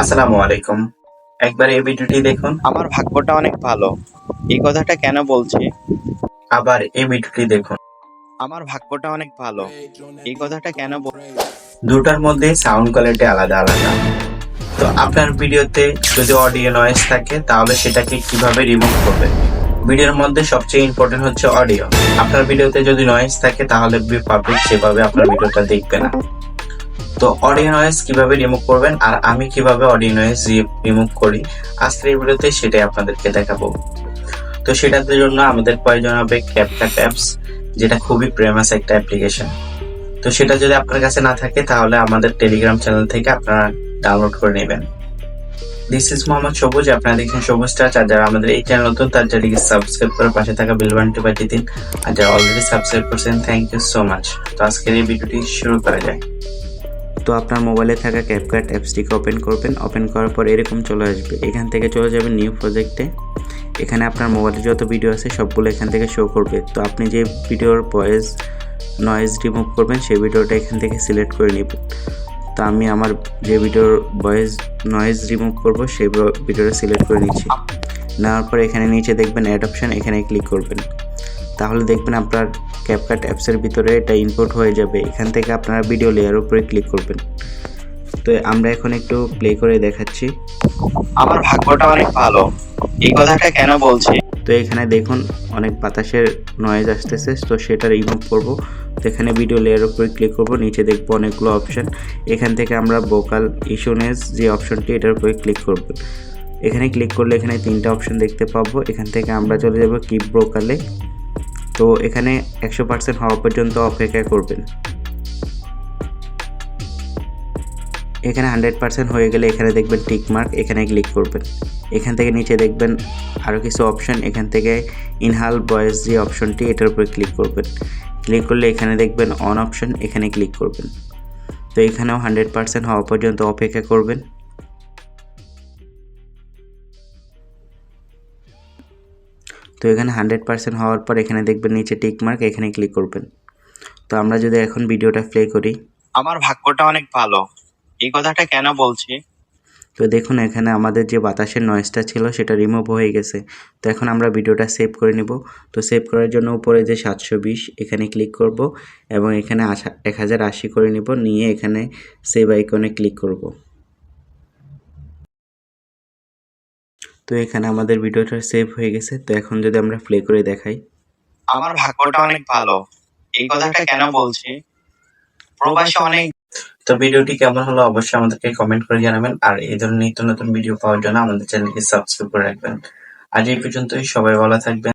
আসসালামু আলাইকুম। একবার এই ভিডিওটি দেখুন, আমার ভাগ্যটা অনেক ভালো। এই কথাটা কেন বলছি? আবার এই ভিডিওটি দেখুন। আমার ভাগ্যটা অনেক ভালো। এই কথাটা কেন দুটার মধ্যে সাউন্ড কোয়ালিটি আলাদা আলাদা। তো আপনার ভিডিওতে যদি অডিও নয়েজ থাকে তাহলে সেটাকে কিভাবে রিমুভ করবেন? ভিডিওর মধ্যে সবচেয়ে ইম্পর্টেন্ট হচ্ছে অডিও। আপনার ভিডিওতে যদি নয়েজ থাকে তাহলে পাবলিক সেভাবে আপনার ভিডিওটা দেখবে না। তো অডিও নয়েজ কিভাবে রিমুভ করবেন আর আমি কিভাবে অডিও নয়েজ রিমুভ করি আজকের এই ভিডিওতে সেটাই আপনাদেরকে দেখাবো। তো সেটার জন্য আমাদের প্রয়োজন হবে ক্যাপকাট অ্যাপস, যেটা খুবই ফেমাস একটা অ্যাপ্লিকেশন। তো সেটা যদি আপনার কাছে না থাকে তাহলে আমাদের টেলিগ্রাম চ্যানেল থেকে আপনারা ডাউনলোড করে নেবেন। দিস ইজ মোহাম্মদ সবুজ, আপনারা দেখছেন সবুজ টাচ। আর যারা আমাদের এই চ্যানেল নতুন তার চ্যানেলকে সাবস্ক্রাইব করে পাশে থাকা বেল বাটনটি বাজিয়ে দিন। আর যারা অলরেডি সাবস্ক্রাইব করছেন থ্যাংক ইউ সো মাচ। তো আজকের এই ভিডিওটি শুরু করা যায়। তো আপনার মোবাইলে থাকা ক্যাপকাট অ্যাপসটিকে ওপেন করবেন। ওপেন করার পর এরকম চলে আসবে। এখান থেকে চলে যাবেন নিউ প্রজেক্টে। এখানে আপনার মোবাইলে যত ভিডিও আছে সবগুলো এখান থেকে শো করবে। তো আপনি যে ভিডিওর ভয়েস নয়েজ রিমুভ করবেন সেই ভিডিওটা এখান থেকে সিলেক্ট করে নেবেন। তো আমি আমার যে ভিডিওর ভয়েস নয়েজ রিমুভ করব সেই ভিডিওটা সিলেক্ট করে নিচ্ছি। নেওয়ার পর এখানে নিচে দেখবেন অ্যাড অপশন, এখানে ক্লিক করবেন। তাহলে দেখবেন আপনার ক্যাপকাট অ্যাপসের ভিতরে এটা ইনপুট হয়ে যাবে। এখান থেকে আপনারা ভিডিও লেয়ার উপরে ক্লিক করবেন। তো আমরা এখন একটু প্লে করে দেখাচ্ছি। আমার ভাগ্যটা অনেক ভালো, এই কথাটা কেন বলছি? তো এখানে দেখুন অনেক বাতাসের নয়েজ আসতেছে, তো সেটা রিমুভ করব। তো এখানে ভিডিও লেয়ার উপরে ক্লিক করব, নিচে দেখবো অনেকগুলো অপশন। এখান থেকে আমরা ভোকাল ইস্যুনেস যে অপশনটি এটার উপরে ক্লিক করব। এখানে ক্লিক করলে এখানে তিনটা অপশন দেখতে পাবো। এখান থেকে আমরা চলে যাব কিপ ভোকালে। তো এখানে 100% হওয়া পর্যন্ত অপেক্ষা করবেন। এখানে 100% হয়ে গেলে এখানে দেখবেন টিক মার্ক, এখানে ক্লিক করবেন। এখান থেকে নিচে দেখবেন আরও কিছু অপশন। এখান থেকে ইনহাল ভয়েস যে অপশনটি এটার উপরে ক্লিক করবেন। ক্লিক করলে এখানে দেখবেন অন অপশন, এখানে ক্লিক করবেন। তো এখানেও 100% হওয়া পর্যন্ত অপেক্ষা করবেন। তো এখানে 100% হওয়ার পর এখানে দেখবেন নিচে টিক মার্ক, এখানে ক্লিক করবেন। তো আমরা যদি এখন ভিডিওটা প্লে করি, আমার ভাগ্যটা অনেক ভালো, এই কথাটা কেন বলছি? তো দেখুন এখানে আমাদের যে বাতাসের নয়েজটা ছিল সেটা রিমুভ হয়ে গেছে। তো এখন আমরা ভিডিওটা সেভ করে নেব। তো সেভ করার জন্য উপরে যে 720 এখানে ক্লিক করব এবং এখানে 1080 করে নেব, নিয়ে এখানে সেভ আইকনে ক্লিক করব। তো এখানে আমাদের ভিডিওটা সেভ হয়ে গেছে। তো এখন যদি আমরা প্লে করে দেখাই, আমার ভাগ্যটা অনেক ভালো, এই কথাটা কেন বলছি? প্রবাসে অনেক। তো ভিডিওটি কেমন হলো অবশ্যই আমাদেরকে কমেন্ট করে জানাবেন। আর এই ধরনের নিত্য নতুন ভিডিও পাওয়ার জন্য আমাদের চ্যানেলকে সাবস্ক্রাইব করে রাখবেন। আজ এই পর্যন্তই, সবাই ভালো থাকবেন।